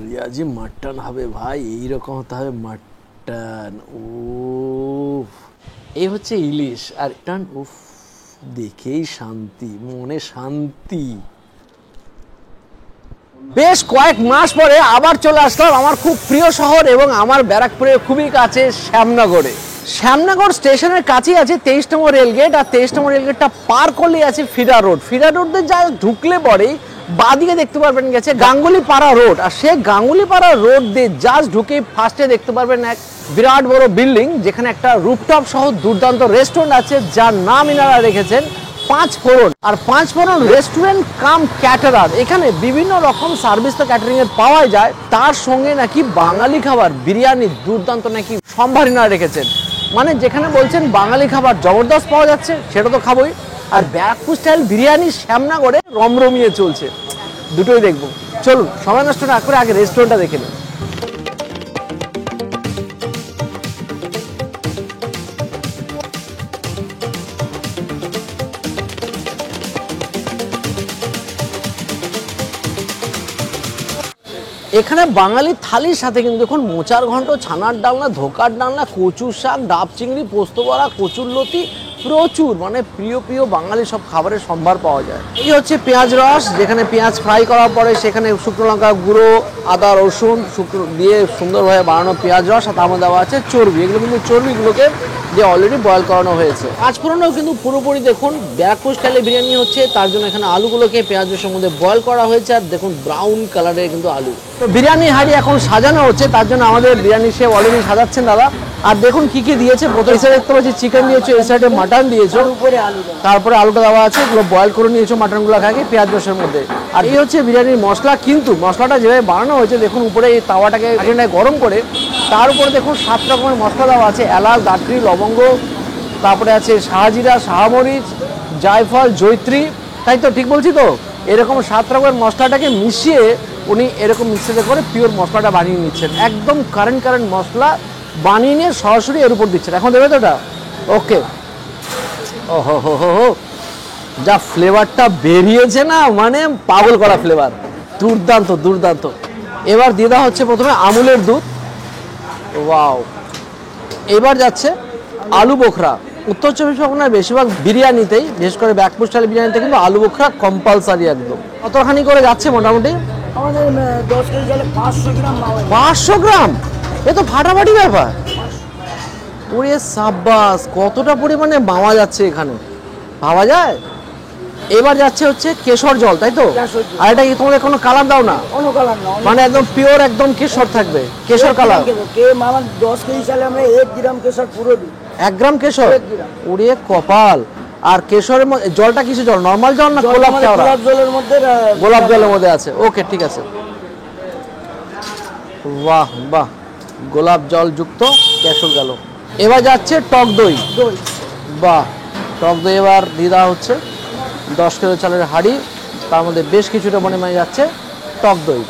Riaji mutton হবে ভাই, এইরকম হতে হবে মাটন। ও এই হচ্ছে ইলিশ আর টান, উফ দেখেই শান্তি, মনে শান্তি। বেশ কয়েক মাস পরে আবার চলে আসলাম আমার খুব প্রিয় শহর এবং আমার ব্যারাকপুরের খুবই কাছে শ্যামনগরে। শ্যামনগর স্টেশনের কাছেই আছে 23 নম্বর রেলগেট, আর 23 নম্বর রেলগেটটা পার করলেই আছে ফিডা রোড। ফিডা রোড দিয়ে যা ঢুকলে পরেই বাদিকে দেখতে পারবেন গেছে গাঙ্গুলিপাড়া রোড, আর সেই গাঙ্গুলিপাড়া রোড দিয়ে জাস্ট ঢুকে ফার্স্টে দেখতে পারবেন এক বিরাট বড় বিল্ডিং, যেখানে একটা রুফটপ সহ দুর্দান্ত রেস্টুরেন্ট আছে, যার নাম ইনারা রেখেছেন পাঁচ ফোড়ন। আর পাঁচ ফোড়ন রেস্টুরেন্ট কাম ক্যাটারার, এখানে বিভিন্ন রকম সার্ভিস তো ক্যাটারিং এর পাওয়া যায়, তার সঙ্গে নাকি বাঙালি খাবার বিরিয়ানি দুর্দান্ত নাকি সম্ভার ইনারা রেখেছেন। মানে যেখানে বলছেন বাঙালি খাবার জবরদস্ত পাওয়া যাচ্ছে, সেটা তো খাবোই, আর ব্যারাকপুর স্টাইল বিরিয়ানি শ্যামনগরে রমরমিয়ে চলছে। দুটোই দেখবো, চলুন সময় নষ্ট না করে আগে রেস্টুরেন্টটা দেখে নিন। এখানে বাঙালি থালির সাথে কিন্তু দেখুন মোচার ঘন্ট, ছানার ডালনা, ধোকার ডালনা, কচুর শাক, ডাব চিংড়ি, পোস্ত বড়া, কচুরলতি, প্রচুর মানে প্রিয় প্রিয় বাঙালি সব খাবারের সম্ভার পাওয়া যায়। এই হচ্ছে পেঁয়াজ রস, যেখানে পেঁয়াজ ফ্রাই করার পরে সেখানে শুকনো লঙ্কা গুঁড়ো, আদা রসুন শুকনো দিয়ে সুন্দরভাবে বানানো পেঁয়াজ রস, আর তার মধ্যে দেওয়া আছে চর্বি। এগুলো কিন্তু চর্বিগুলোকে যে অলরেডি বয়েল করানো হয়েছে। পাঁচ ফোড়নেও কিন্তু পুরোপুরি দেখুন ব্যারাকপুর স্টাইলে বিরিয়ানি হচ্ছে, তার জন্য এখানে আলুগুলোকে পেঁয়াজ রসের মধ্যে বয়েল করা হয়েছে, আর দেখুন ব্রাউন কালারের কিন্তু আলু। তো বিরিয়ানি হাঁড়ি এখন সাজানো হচ্ছে, তার জন্য আমাদের বিরিয়ানি শেফ অলরেডি সাজাচ্ছেন দাদা। আর দেখুন কি কি দিয়েছে, প্রথমে এই সাইডে দেখতে পাচ্ছি চিকেন দিয়েছো, এই সাইডে মাটন দিয়েছো, তারপরে আলুটা দেওয়া আছে, এগুলো বয়েল করে নিয়েছো মাটনগুলো খাকে পেঁয়াজ রসের মধ্যে। আর এই হচ্ছে বিরিয়ানির মশলা, কিন্তু মশলাটা যেভাবে বানানো হয়েছে দেখুন, উপরে এই তাওয়াটাকে গরম করে তার উপরে দেখুন 7 রকমের মশলা দেওয়া আছে, এলাচ, দারচিনি, লবঙ্গ, তারপরে আছে শাহজিরা, শাহমরিচ, জায়ফল, জয়ত্রী, তাই তো ঠিক বলছি তো? এরকম 7 রকমের মশলাটাকে মিশিয়ে উনি এরকম মিক্সারে করে পিওর মশলাটা বানিয়ে নিচ্ছেন, একদম কারেন্ট মশলা বানিয়ে নিয়ে সরাসরি এর উপর দিচ্ছেন। এখন দেবে তো এটা? ওকে। ও হো হো হো হো, যা ফ্লেভারটা বেরিয়েছে না, মানে পাগল করা ফ্লেভার, দুর্দান্ত দুর্দান্ত। এবার দিয়ে দেওয়া হচ্ছে প্রথমে আমুলের দুধ, ওয়াও। এবার যাচ্ছে আলু বোখরা। উত্তর চব্বিশ পরগনার বেশিরভাগ বিরিয়ানিতেই, বিশেষ করে ব্যারাকপুর স্টাইল বিরিয়ানিতে কিন্তু আলু বোখরা কম্পালসারি একদম। কতখানি করে যাচ্ছে মোটামুটি? আমাদের 10 কেজি চালে 500 গ্রাম। 500 গ্রাম? এ তো ফাটাফাটি ব্যাপার। ওরে সাব্বাস, কতটা পরিমাণে মাওয়া যাচ্ছে এখানে, ভাবা যায়। এবার যাচ্ছে হচ্ছে কেশর জল, তাই তো? আর এটা কি তোমাদের কোনো কালার দাও না? কোনো কালার না, মানে একদম পিওর একদম কেশর থাকবে, কেশর কালার। কে মামা 10 কেজি চালে আমরা 1 গ্রাম কেশর পুরো দিই। 1 গ্রাম কেশর? ওরে কপাল। আর কেশরের জলটা কিসের জল, নরমাল জল না গোলাপ জল? গোলাপ জলের মধ্যে, গোলাপ জলের মধ্যে আছে, ওকে ঠিক আছে। বাহ বাহ, গোলাপ জল যুক্ত কেশর গেল। এবার যাচ্ছে টক দই। বাহ, টক দই এবার দিয়ে দেওয়া হচ্ছে 10 কিলো চালের হাঁড়ি, তার মধ্যে বেশ কিছুটা পরিমাণে যাচ্ছে টক দই।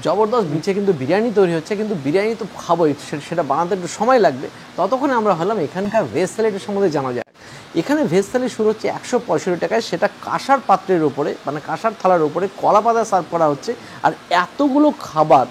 জবরদস্ত বিচে কিন্তু বিরিয়ানি তৈরি হচ্ছে, কিন্তু বিরিয়ানি তো খাবোই, সেটা বানাতে একটু সময় লাগবে। ততক্ষণে আমরা হলাম এখানকার ভেজ থালিটার সম্বন্ধে জানা যায়। এখানে ভেজ থালি শুরু হচ্ছে 165 টাকায়, সেটা কাঁসার পাত্রের উপরে, মানে কাঁসার থালার উপরে কলা পাতা সার্ভ করা হচ্ছে, আর এতগুলো খাবার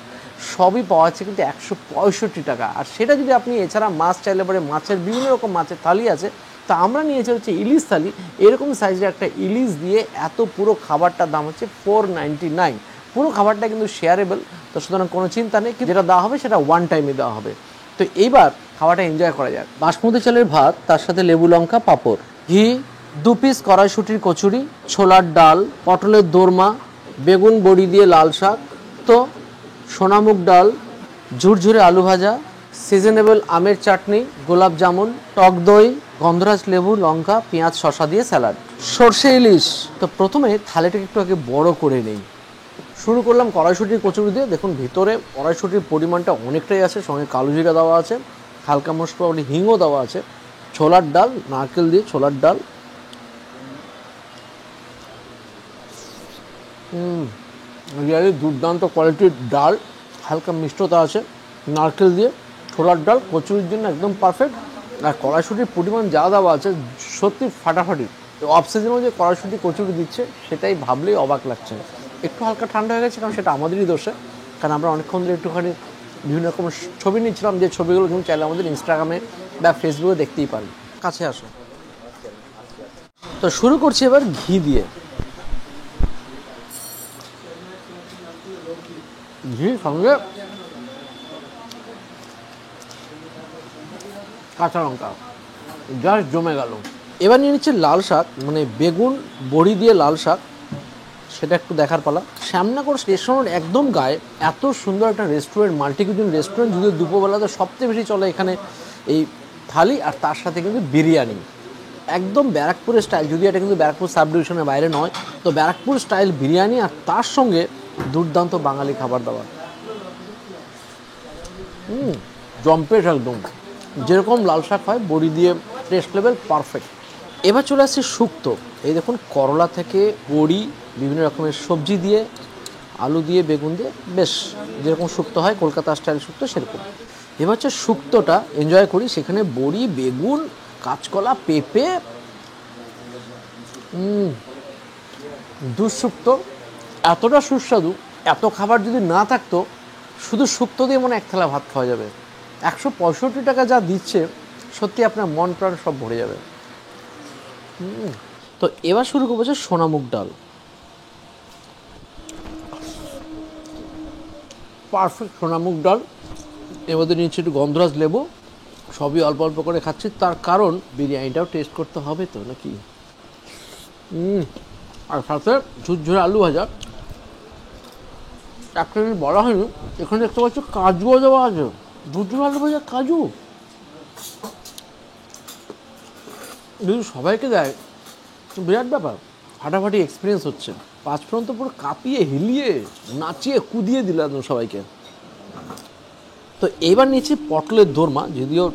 সবই পাওয়া যাচ্ছে কিন্তু 165 টাকা। আর সেটা যদি আপনি এছাড়া মাছ চাইলে পরে মাছের বিভিন্ন রকম মাছের থালি আছে, তা আমরা নিয়েছি হচ্ছে ইলিশ থালি। এরকম সাইজের একটা ইলিশ দিয়ে এত পুরো খাবারটার দাম হচ্ছে 499। পুরো খাবারটা কিন্তু শেয়ারেবল, তো সুতরাং কোনো চিন্তা নেই, যেটা দেওয়া হবে সেটা ওয়ান টাইমে দেওয়া হবে। তো এইবার খাবারটা এনজয় করা যাক। বাসমতি চালের ভাত, তার সাথে লেবু লঙ্কা পাঁপড়, ঘি, 2 পিস কড়াইশুঁটির কচুরি, ছোলার ডাল, পটলের দোরমা, বেগুন বড়ি দিয়ে লাল শাক, তো সোনামুগ ডাল, ঝুরঝুরে আলু ভাজা, সিজনেবল আমের চাটনি, গোলাপ জামুন, টক দই, গন্ধরাজ লেবু, লঙ্কা, পেঁয়াজ, শসা দিয়ে স্যালাড, সর্ষে ইলিশ। তো প্রথমে থালিটাকে একটু আগে বড় করে নেই। শুরু করলাম কড়াইশুঁটির কচুরি দিয়ে। দেখুন ভিতরে কড়াইশুঁটির পরিমাণটা অনেকটাই আছে, সঙ্গে কালো জিরা দেওয়া আছে, হালকা মশলা হিংও দেওয়া আছে, ছোলার ডাল, নারকেল দিয়ে ছোলার ডাল, রিয়ালি দুর্দান্ত কোয়ালিটির ডাল, হালকা মিষ্টতা আছে, নারকেল দিয়ে ছোলার ডাল কচুরির জন্য একদম পারফেক্ট। আর কড়াইশুঁটির পরিমাণ যা দেওয়া আছে সত্যি ফাটাফাটি। অফ সিজনেও যে কড়াইশুঁটি কচুরি দিচ্ছে সেটাই ভাবলেই অবাক লাগছে। একটু হালকা ঠান্ডা হয়ে গেছে, কারণ সেটা আমাদেরই দোষে, কারণ আমরা অনেকক্ষণ ধরে একটুখানি বিভিন্ন রকম ছবি নিচ্ছিলাম, যে ছবিগুলো কিন্তু চাইলে আমাদের ইনস্টাগ্রামে বা ফেসবুকে দেখতেই পারেন। কাছে আসো। তো শুরু করছি এবার ঘি দিয়ে। ঘি সঙ্গে কাঁচা লঙ্কা, জাস্ট জমে গেল। এবার নিয়ে নিচ্ছে লাল শাক, মানে বেগুন বড়ি দিয়ে লাল শাক, সেটা একটু দেখার পালা। শ্যামনগর স্টেশনের একদম গায়ে এত সুন্দর একটা রেস্টুরেন্ট, মাল্টি কুজিন রেস্টুরেন্ট, যদিও দুপুরবেলাতে সবচেয়ে বেশি চলে এখানে এই থালি, আর তার সাথে কিন্তু বিরিয়ানি, একদম ব্যারাকপুরের স্টাইল, যদিও এটা কিন্তু ব্যারাকপুর সাব ডিভিশনের বাইরে নয়, তো ব্যারাকপুর স্টাইল বিরিয়ানি, আর তার সঙ্গে দুর্দান্ত বাঙালি খাবার দাবার। জম্পেশ একদম, যেরকম লাল শাক হয় বড়ি দিয়ে, টেস্ট লেভেল পারফেক্ট। এবার চলে আসছে শুক্তো। এই দেখুন, করলা থেকে বড়ি, বিভিন্ন রকমের সবজি দিয়ে, আলু দিয়ে, বেগুন দিয়ে, বেশ যেরকম শুক্তো হয় কলকাতা স্টাইল শুক্তো সেরকম। এবার হচ্ছে শুক্তোটা এনজয় করি, সেখানে বড়ি, বেগুন, কাঁচকলা, পেঁপে, দুঃশুক্তো এতটা সুস্বাদু। এত খাবার যদি না থাকতো, শুধু শুক্তো দিয়ে মনে এক থালা ভাত খাওয়া যাবে। 165 টাকা যা দিচ্ছে, সত্যি আপনার মন প্রাণ সব ভরে যাবে। তো এবার শুরু করবো হচ্ছে সোনামুগ ডাল। পারফেক্ট সোনামুগ ডাল। এর মধ্যে নিচ্ছি একটু গন্ধরাজ লেবু, সবই অল্প অল্প করে খাচ্ছি, তার কারণ বিরিয়ানিটাও টেস্ট করতে হবে তো নাকি। আর সাথে ঝুরঝুরে আলু ভাজা। একটা জিনিস বলা হয়নি, এখানে দেখতে পাচ্ছ কাজুও দেওয়া আছে, ঝুরঝুরে আলু ভাজা কাজু। যদি সবাইকে দেয় বিরাট ব্যাপার, ফাটাফাটি এক্সপিরিয়েন্স হচ্ছে। 5 ফোড়ন তো পুরো কাঁপিয়ে হিলিয়ে নাচিয়ে কুদিয়ে দিল একদম সবাইকে। তো এবার নিচ্ছি পটলের দোরমা, যদিও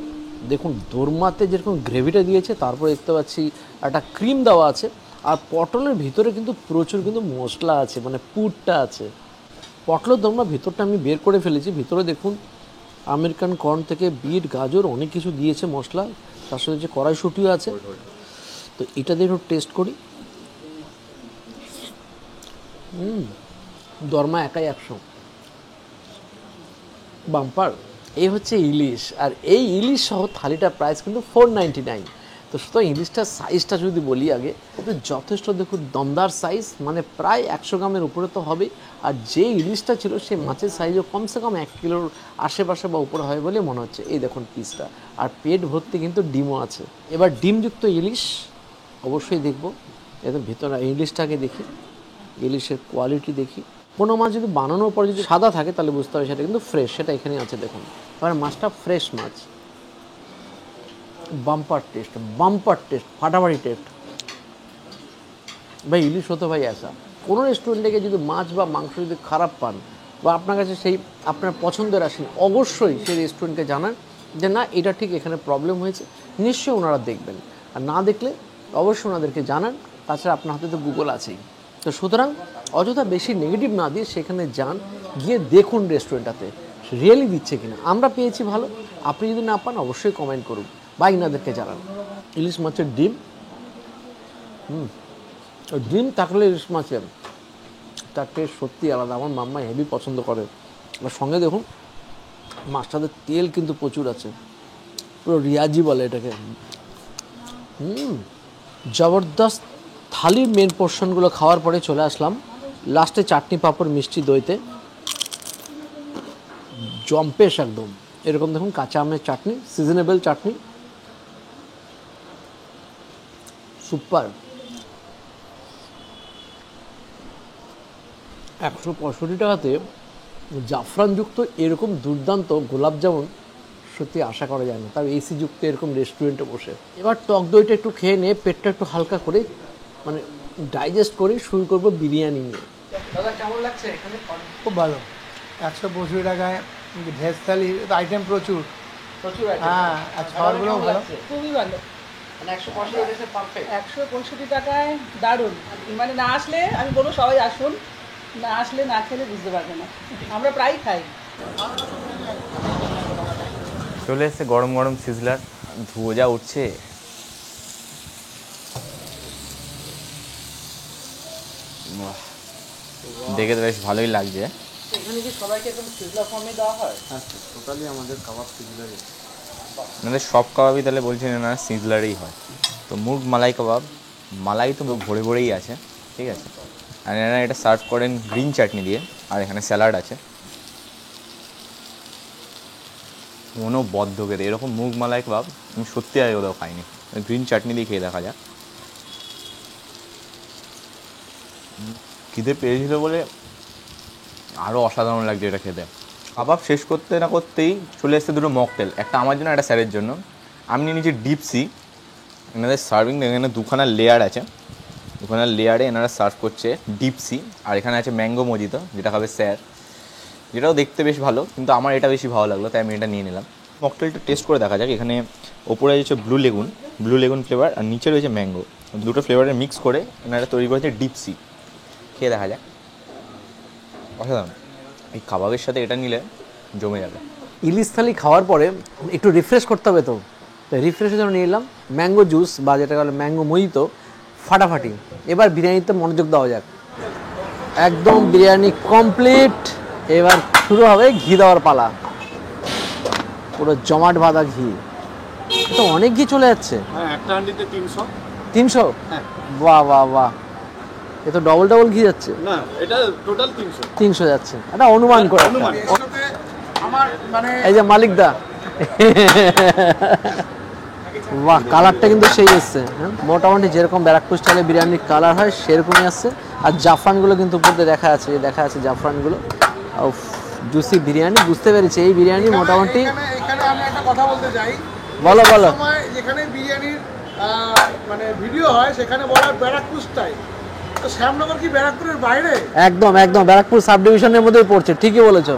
দেখুন দোরমাতে যেরকম গ্রেভিটা দিয়েছে, তারপরে দেখতে পাচ্ছি একটা ক্রিম দেওয়া আছে, আর পটলের ভিতরে কিন্তু প্রচুর কিন্তু মশলা আছে, মানে পুরটা আছে। পটলের দোরমা ভিতরটা আমি বের করে ফেলেছি, ভিতরে দেখুন আমেরিকান কর্ন থেকে বিট, গাজর, অনেক কিছু দিয়েছে মশলা, তার সাথে যে কড়াইশুঁটিও আছে। তো এটা দিয়ে একটু টেস্ট করি। দরমা একাই 100, বাম্পার। এই হচ্ছে ইলিশ, আর এই ইলিশ সহ থালিটার প্রাইস কিন্তু 499। তো সুতরাং ইলিশটার সাইজটা যদি বলি আগে, তো যথেষ্ট দেখুন দমদার সাইজ, মানে প্রায় 100 গ্রামের উপরে তো হবে। আর যে ইলিশটা ছিল সেই মাছের সাইজও কমসে কম 1 কিলোর আশেপাশে বা উপরে হয় বলে মনে হচ্ছে। এই দেখুন পিসটা, আর পেট ভর্তি কিন্তু ডিমও আছে। এবার ডিমযুক্ত ইলিশ অবশ্যই দেখবো। এদের ভিতরে ইলিশটাকে দেখি, ইলিশের কোয়ালিটি দেখি। কোনো মাছ যদি বানানোর পর যদি সাদা থাকে তাহলে বুঝতে হবে সেটা কিন্তু ফ্রেশ, সেটা এখানে আছে দেখুন। কারণ মাছটা ফ্রেশ মাছ। বাম্পার টেস্ট, ফাটাফাটি টেস্ট। ভাই ইলিশ হতো ভাই আসা। কোনো রেস্টুরেন্টে গিয়ে যদি মাছ বা মাংস যদি খারাপ পান, বা আপনার কাছে সেই আপনার পছন্দের আসেন, অবশ্যই সেই রেস্টুরেন্টকে জানান যে না এটা ঠিক এখানে প্রবলেম হয়েছে, নিশ্চয়ই ওনারা দেখবেন। আর না দেখলে অবশ্যই ওনাদেরকে জানান, তাছাড়া আপনার হাতে তো গুগল আছেই। তো সুতরাং অযথা বেশি নেগেটিভ না দিয়ে সেখানে যান, গিয়ে দেখুন রেস্টুরেন্টটাতে রিয়েলি দিচ্ছে কিনা। আমরা পেয়েছি ভালো, আপনি যদি না পান অবশ্যই কমেন্ট করুন বা ইনাদেরকে জানান। ইলিশ মাছের ডিম, ডিম থাকলে ইলিশ মাছের তার টেস্ট সত্যি আলাদা। আমার মাম্মা হেভি পছন্দ করে। আর সঙ্গে দেখুন মাছটাতে তেল কিন্তু প্রচুর আছে, পুরো রিয়াজি বলে এটাকে। জবরদস্ত থালির মেন পোর্শনগুলো খাওয়ার পরে চলে আসলাম লাস্টে চাটনি, পাঁপড়, মিষ্টি, দইতে। জম্পেশ একদম। এরকম দেখুন কাঁচা আমের চাটনি, সিজনেবল চাটনি, সুপার। 165 টাকাতে জাফরানযুক্ত এরকম দুর্দান্ত গোলাপজামুন সত্যি আশা করা যায় না, তার এসি যুক্ত এরকম রেস্টুরেন্টে বসে। এবার টক দইটা একটু খেয়ে নিয়ে পেটটা একটু হালকা করে, মানে ডাইজেস্ট করে শুরু করবো বিরিয়ানি নিয়ে। দাদা কেমন লাগছে এখানে? খুব ভালো। 165 টাকায় ভেজ থালি, আইটেম প্রচুর। হ্যাঁ, আর খাবারগুলো ভালো, খুবই ভালো। মানে 165 পারফেক্ট। 165 টাকায় দারুণ। মানে না আসলে আমি বলবো সবাই আসুন, না আসলে না খেলে বুঝতে পারবে না। আমরা প্রায়ই খাই। চলে এসছে গরম গরম সিজলার, ধুয়ো যা উঠছে। বাহ, দেখে তো বেশ ভালোই লাগছে। এখানে কি সবাইকে একদম সিজলার ফর্মে দেওয়া হয়? হ্যাঁ টোটালি আমাদের কাবাব সিজলারই। আমাদের সব কাবাবই তাহলে বলছেন না সিজলারেই হয়। তো মুগ মালাই কাবাব, মালাই তো ভরে ভরেই আছে, ঠিক আছে। আর এনারা এটা সার্ভ করেন গ্রিন চাটনি দিয়ে, আর এখানে স্যালাড আছে। বদ্ধ খেতে এরকম মুগ মালাই কাবাব আমি সত্যি আগে কোথাও খাইনি। গ্রিন চাটনি দিয়ে খেয়ে দেখা যাক। খিদে পেয়েছিল বলে আরও অসাধারণ লাগছে এটা খেতে। কাবাব শেষ করতে না করতেই চলে এসছে দুটো মকটেল, একটা আমার জন্য, একটা স্যারের জন্য। আমি নিয়ে নিয়েছি ডিপসি। এনাদের সার্ভিং এখানে দুখানা লেয়ার আছে, দুখানা লেয়ারে এনারা সার্ভ করছে ডিপসি। আর এখানে আছে ম্যাঙ্গো মজিতো, যেটা খাবে স্যার, যেটাও দেখতে বেশ ভালো, কিন্তু আমার এটা বেশি ভালো লাগলো তাই আমি এটা নিয়ে নিলাম। মকটেলটা টেস্ট করে দেখা যাক। এখানে ওপরে রয়েছে ব্লু লেগুন ফ্লেভার, আর নিচে রয়েছে ম্যাঙ্গো। দুটো ফ্লেভারের মিক্স করে এনারা তৈরি করেছে ডিপসি। খেয়ে দেখা যাক। অসাধারণ। এই কাবাবের সাথে এটা নিলে জমে যাবে। ইলিশ থালি খাওয়ার পরে একটু রিফ্রেশ করতে হবে, তো রিফ্রেশের জন্য নিয়ে এলাম ম্যাঙ্গো জুস বা যেটা বলে ম্যাঙ্গো মজিতো, ফাটাফাটি। এবার বিরিয়ানিতে মনোযোগ দেওয়া যাক। একদম বিরিয়ানি কমপ্লিট। এবার শুরু হবে ঘি দেওয়ার পালা। পুরো জমাট বাঁধা ঘি, তো অনেক ঘি চলে যাচ্ছে। হ্যাঁ একটা হান্ডিতে 300। হ্যাঁ। বাহ বাহ বাহ, এ তো ডবল ঘি যাচ্ছে। না এটা টোটাল 300 যাচ্ছে, এটা অনুমান করে। আমার মানে এই যে মালিক দা, বাহ, কালারটা কিন্তু সেই এসছে। মোটামুটি যেরকম ব্যারাকপুর স্টাইলে বিরিয়ানির কালার হয় সেরকমই আসছে। আর জাফরানগুলো কিন্তু উপরে দেখা আছে জাফরানগুলো। জুসি বিরিয়ানি, বুঝতে পেরেছি এই বিরিয়ানি মোটামুটি। এখানে আমি একটা কথা বলতে চাই। বলো। সময় যেখানে বিরিয়ানির মানে ভিডিও হয় সেখানে বলা ব্যারাকপুর স্টাইল, তো শ্যামনগর কি ব্যারাকপুরের বাইরে? একদম ব্যারাকপুর সাব ডিভিশনের মধ্যেই পড়ছে, ঠিকই বলেছো।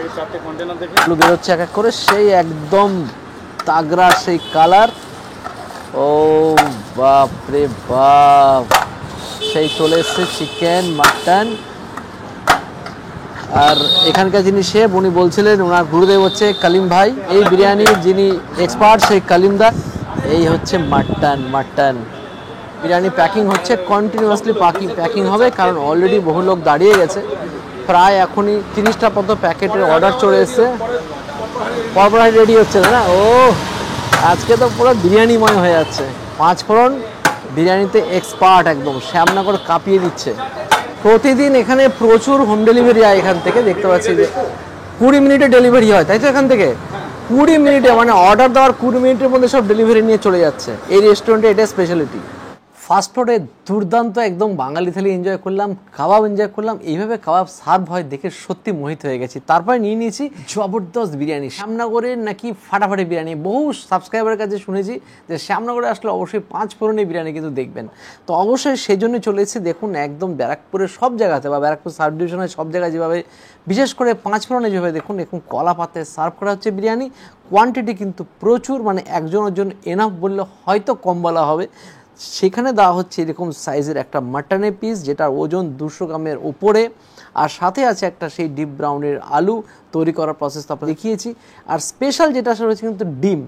এই চারটে কন্টেনার দেখে আলু বেরোচ্ছে এক এক করে, সেই একদম তাগড়া সেই কালার। ও বাপ রে বাপ, সেই চলে এসছে চিকেন, মাটন। আর এখানকার যিনি শেফ উনি বলছিলেন ওনার গুরুদেব হচ্ছে কালিম ভাই, এই বিরিয়ানির যিনি এক্সপার্ট সেই কালিমদা। এই হচ্ছে মাটন বিরিয়ানি। প্যাকিং হচ্ছে, কন্টিনিউয়াসলি প্যাকিং হবে, কারণ অলরেডি বহু লোক দাঁড়িয়ে গেছে। প্রায় এখনই 30টা মতো প্যাকেটের অর্ডার চলে এসছে, পরপর রেডি হচ্ছে না। ও আজকে তো পুরো বিরিয়ানিময় হয়ে যাচ্ছে। 5 ফোড়ন বিরিয়ানিতে এক্সপার্ট, একদম শ্যামনগর কাঁপিয়ে দিচ্ছে। প্রতিদিন এখানে প্রচুর হোম ডেলিভারি হয়। এখান থেকে দেখতে পাচ্ছি যে 20 মিনিটে ডেলিভারি হয়, তাই তো? এখান থেকে 20 মিনিটে, মানে অর্ডার দেওয়ার 20 মিনিটের মধ্যে সব ডেলিভারি নিয়ে চলে যাচ্ছে। এই রেস্টুরেন্টে এটা স্পেশালিটি। ফাস্টফুডে দুর্দান্ত একদম বাঙালি থালি এনজয় করলাম, কাবাব এনজয় করলাম। এইভাবে কাবাব সার্ভ হয় দেখে সত্যি মোহিত হয়ে গেছি। তারপরে নিয়ে নিয়েছি জবরদস্ত বিরিয়ানি, শ্যামনগরের নাকি ফাটাফাটি বিরিয়ানি। বহু সাবস্ক্রাইবারের কাছে শুনেছি যে শ্যামনগরে আসলে অবশ্যই 5 ফোড়নের বিরিয়ানি কিন্তু দেখবেন। তো অবশ্যই সেই জন্য চলে এসেছি। দেখুন একদম ব্যারাকপুরের সব জায়গাতে বা ব্যারাকপুর সাব ডিভিশনের সব জায়গায় যেভাবে, বিশেষ করে 5 ফোড়নে যেভাবে দেখুন এরকম কলা পাতায় সার্ভ করা হচ্ছে বিরিয়ানি। কোয়ান্টিটি কিন্তু প্রচুর, মানে একজনের জন্য এনাফ বললে হয়তো কম বলা হবে। সেখানে দেওয়া হচ্ছে এরকম সাইজের একটা মাটনের পিস, যেটার ওজন 200 গ্রামের উপরে। আর সাথে আছে একটা সেই ডিপ ব্রাউনের আলু তৈরি করার প্রসেস তো আপনাকে দেখিয়েছি। আর স্পেশাল যেটা রয়েছে কিন্তু ডিম।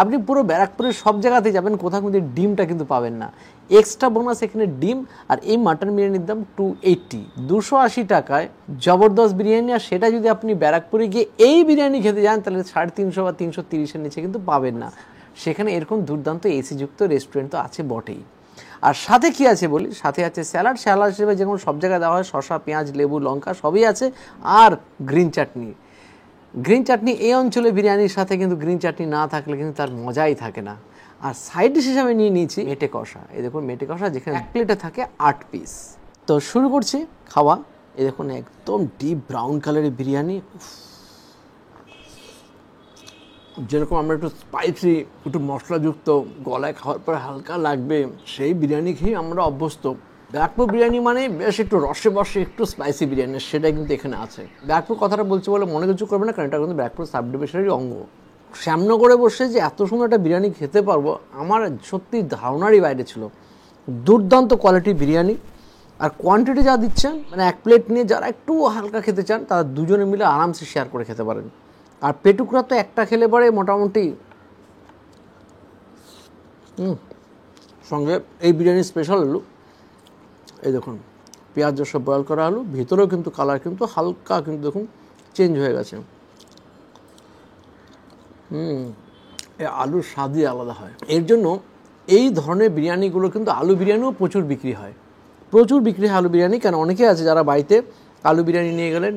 আপনি পুরো ব্যারাকপুরের সব জায়গাতে যাবেন, কোথাও কিন্তু ডিমটা কিন্তু পাবেন না। এক্সট্রা বোনাস এখানে ডিম। আর এই মাটন বিরিয়ানির দাম 280, 280 টাকায় জবরদস্ত বিরিয়ানি। আর সেটা যদি আপনি ব্যারাকপুরে গিয়ে এই বিরিয়ানি খেতে যান তাহলে 350 বা 330-এর নিচে কিন্তু পাবেন না। সেখানে এরকম দুর্দান্ত এসিযুক্ত রেস্টুরেন্ট তো আছে বটেই। আর সাথে কি আছে বলি, সাথে আছে স্যালাড হিসেবে যেমন সব জায়গায় দেওয়া হয়, শসা, পেঁয়াজ, লেবু, লঙ্কা সবই আছে। আর গ্রিন চাটনি এই অঞ্চলে বিরিয়ানির সাথে কিন্তু গ্রিন চাটনি না থাকলে কিন্তু তার মজাই থাকে না। আর সাইড ডিশ হিসাবে নিয়ে নিয়েছি মেটে কষা। এই দেখুন মেটে কষা, যেখানে 1 প্লেটে থাকে 8 পিস। তো শুরু করছি খাওয়া। এই দেখুন একদম ডিপ ব্রাউন কালারের বিরিয়ানি। যেরকম আমরা একটু স্পাইসি, একটু মশলাযুক্ত, গলায় খাওয়ার পরে হালকা লাগবে, সেই বিরিয়ানি খেয়ে আমরা অভ্যস্ত। ব্যারাকপুর বিরিয়ানি মানে বেশ একটু রসে বসে একটু স্পাইসি বিরিয়ানি, সেটাই কিন্তু এখানে আছে। ব্যারাকপুর কথাটা বলছি বলে মনে কিছু করবে না, কারণ এটা কিন্তু ব্যারাকপুর সাব ডিভিশনেরই অঙ্গ। শ্যামনগরে বসে যে এত সুন্দর একটা বিরিয়ানি খেতে পারবো আমার সত্যি ধারণারই বাইরে ছিল। দুর্দান্ত কোয়ালিটির বিরিয়ানি। আর কোয়ান্টিটি যা দিচ্ছেন, মানে 1 প্লেট নিয়ে যারা একটু হালকা খেতে চান তারা দুজনে মিলে আরামসে শেয়ার করে খেতে পারেন। আর পেটুকরা তো একটা খেলে পরে মোটামুটি। সঙ্গে এই বিরিয়ানির স্পেশাল হলো এই দেখুন পেঁয়াজ সব বয়েল করা আলু, ভিতরেও কিন্তু কালার কিন্তু হালকা কিন্তু দেখুন চেঞ্জ হয়ে গেছে। এই আলুর স্বাদই আলাদা হয়। এর জন্য এই ধরনের বিরিয়ানিগুলো কিন্তু আলু বিরিয়ানিও প্রচুর বিক্রি হয়, প্রচুর বিক্রি হয় আলু বিরিয়ানি। কেন অনেকে আছে যারা বাড়িতে আলু বিরিয়ানি নিয়ে গেলেন,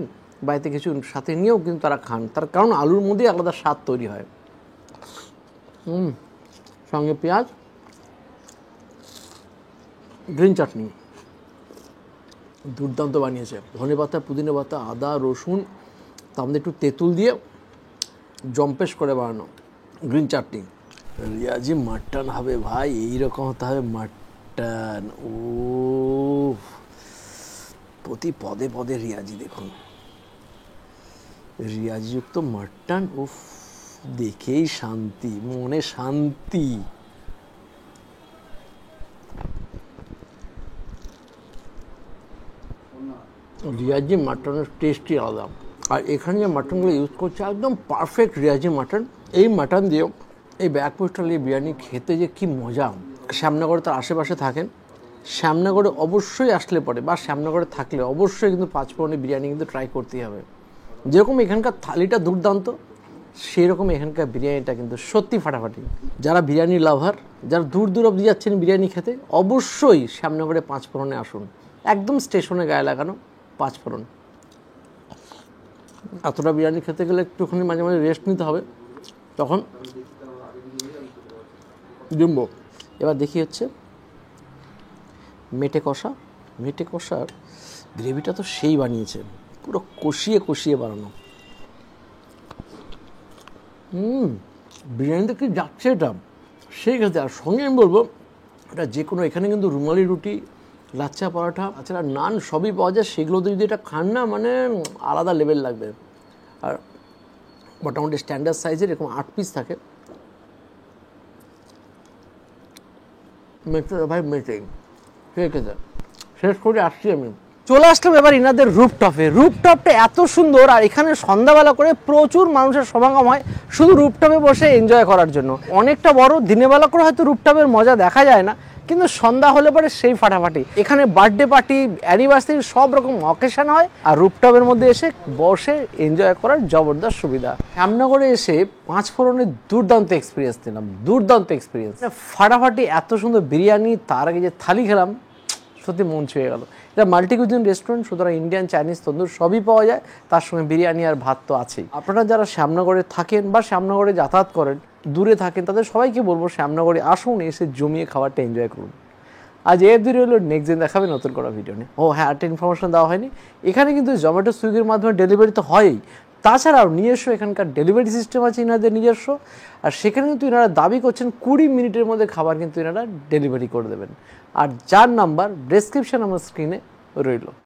বাড়িতে কিছু সাথে নিয়েও কিন্তু তারা খান, তার কারণ আলুর মধ্যেই আলাদা স্বাদ তৈরি হয়। সঙ্গে পেঁয়াজ, গ্রিন চাটনি দুর্দান্ত বানিয়েছে, ধনে পাতা, পুদিনা পাতা, আদা, রসুন, তার মধ্যে একটু তেঁতুল দিয়ে জম্পেশ করে বানানো গ্রিন চাটনি। রিয়াজি মাটন হবে ভাই, এইরকম হতে হবে মাটন। ও প্রতি পদে পদে রিয়াজি, দেখুন রিয়াজিযুক্ত মাটন, উফ দেখেই শান্তি, মনে শান্তি। রিয়াজি মাটনের টেস্টই আলাদা। আর এখানে যে মাটনগুলো ইউজ করছে একদম পারফেক্ট রিয়াজি মাটন। এই মাটন দিয়েও এই ব্যাকপোস্টাল এই বিরিয়ানি খেতে যে কি মজা। শ্যামনগরে তার আশেপাশে থাকেন, শ্যামনগরে অবশ্যই আসলে পরে বা শ্যামনগরে থাকলে অবশ্যই কিন্তু পাঁচফোড়নের বিরিয়ানি কিন্তু ট্রাই করতেই হবে। যেরকম এখানকার থালিটা দুর্দান্ত, সেই রকম এখানকার বিরিয়ানিটা কিন্তু সত্যি ফাটাফাটি। যারা বিরিয়ানি লাভার, যারা দূর দূর অবধি যাচ্ছেন বিরিয়ানি খেতে, অবশ্যই শ্যামনগরে পাঁচফোড়নে আসুন। একদম স্টেশনে গায়ে লাগানো পাঁচফোড়ন। এতটা বিরিয়ানি খেতে গেলে একটুখানি মাঝে মাঝে রেস্ট নিতে হবে, তখন জুম্বো। এবার দেখি হচ্ছে মেটে কষা। মেটে কষার গ্রেভিটা তো সেই বানিয়েছে, পুরো কষিয়ে কষিয়ে বানানো। বিরিয়ানিতে কি যাচ্ছে এটা, সেই খেতে। আর সঙ্গে আমি বলবো এটা যে কোনো, এখানে কিন্তু রুমালি রুটি, লাচ্চা পরোটা, তাছাড়া নান সবই পাওয়া যায়। সেগুলো যদি এটা খান না, মানে আলাদা লেভেল লাগবে। আর মোটামুটি স্ট্যান্ডার্ড সাইজের এরকম 8 পিস থাকে। মেটে ভাই মেটে খেয়ে খেতে শেষ করে আসছি আমি। চলে আসলাম এবার ইনাদের রুফটপে। রুফটপটা এত সুন্দর, আর এখানে সন্ধ্যাবেলা করে প্রচুর মানুষের সমাগম হয় শুধু রুফটপে বসে এনজয় করার জন্য। অনেকটা বড়, দিনের বেলা করে হয়তো রুফটপের মজা দেখা যায় না, কিন্তু সন্ধ্যা হলে পরে সেই ফাটাফাটি। এখানে বার্থডে পার্টি, অ্যানিভার্সারি সব রকম অকেশন হয়, আর রুফটপের মধ্যে এসে বসে এনজয় করার জবরদস্ত সুবিধা। শ্যামনগরে এসে পাঁচফোড়নের দুর্দান্ত এক্সপিরিয়েন্স নিলাম, দুর্দান্ত এক্সপিরিয়েন্স, ফাটাফাটি। এত সুন্দর বিরিয়ানি, তার আগে যে থালি খেলাম সত্যি মন ছুঁয়ে গেল। এটা মাল্টি কুজিন রেস্টুরেন্ট, সুতরাং ইন্ডিয়ান, চাইনিজ, তন্দুর সবই পাওয়া যায়, তার সঙ্গে বিরিয়ানি আর ভাত তো আছেই। আপনারা যারা শ্যামনগরে থাকেন বা শ্যামনগরে যাতায়াত করেন, দূরে থাকেন, তাদের সবাইকে বলবো শ্যামনগরে আসুন, এসে জমিয়ে খাবারটা এনজয় করুন। আজ এর দূরে হলো, নেক্সট দিন দেখাবে নতুন করা ভিডিও নিয়ে। ও হ্যাঁ, একটা ইনফরমেশন দেওয়া হয়নি, এখানে কিন্তু জোম্যাটো, সুইগির মাধ্যমে ডেলিভারি তো হয়ই, তাছাড়াও নিজস্ব এখানকার ডেলিভারি সিস্টেম আছে ইনাদের নিজস্ব। আর সেখানে কিন্তু ইনারা দাবি করছেন 20 মিনিটের মধ্যে খাবার কিন্তু ইনারা ডেলিভারি করে দেবেন। আর যার নাম্বার ডেসক্রিপশন আমার স্ক্রিনে রইল।